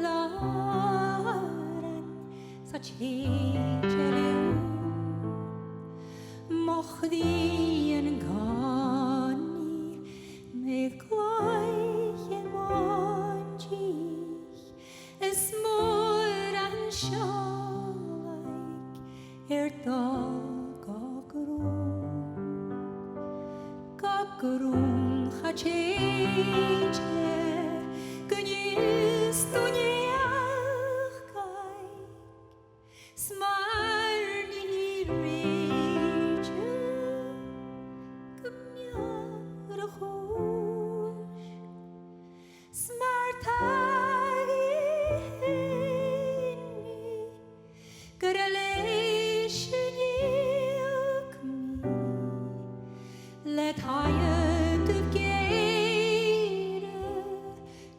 loren sa tjejeliu mocht die en gani med gleichen mondjich es moran sjalek dag gagrun chacheche gnystu niachkai smarni rije gmjarchush smartagi henni graleshni ukmi let hayat gere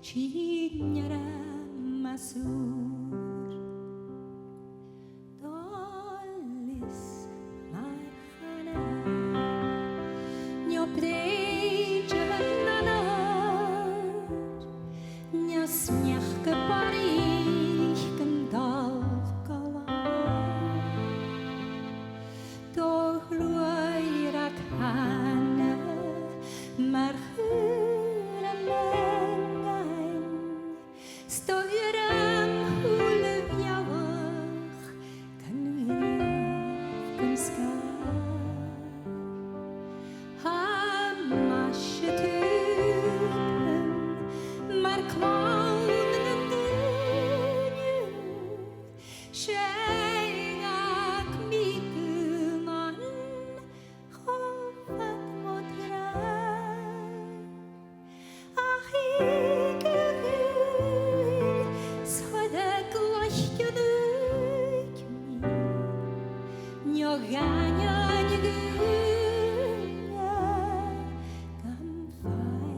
chinyara masur dollis marhana nyopreje nanar nyasnyach geparich gendal kala doch luirak hana marhura mengain stoiram hulev yavach kanuyaf kunskar hamashetupen markvaunen dunju shegak mituman chofat modran ach ik gehul schodek lochkenuk mi njogania njgunya gam fai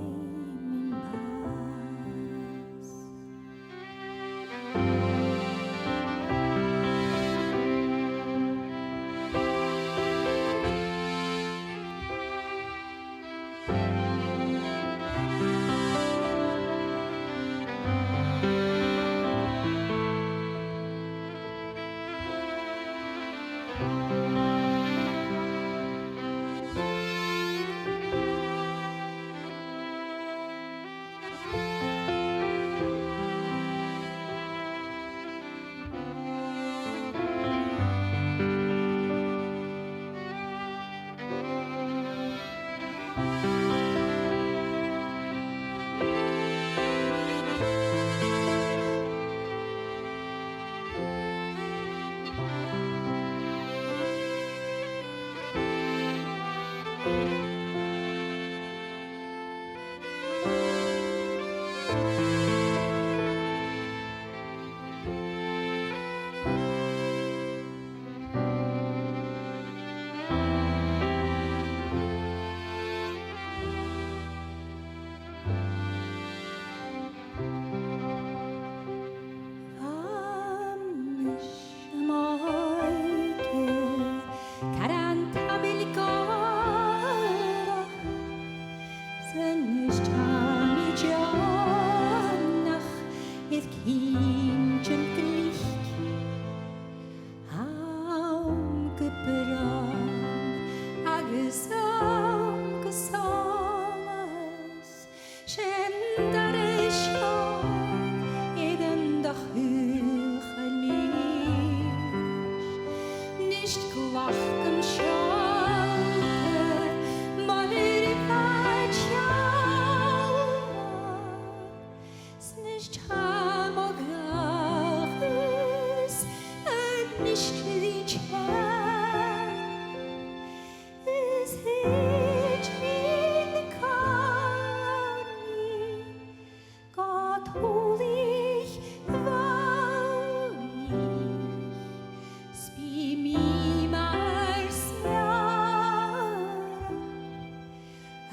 min bas Nicht gelachen schalte, meine Fatschau, nicht hamogachs, nicht lichern, es hit in Kani, Gott holig war ich, spie mi mar smjara,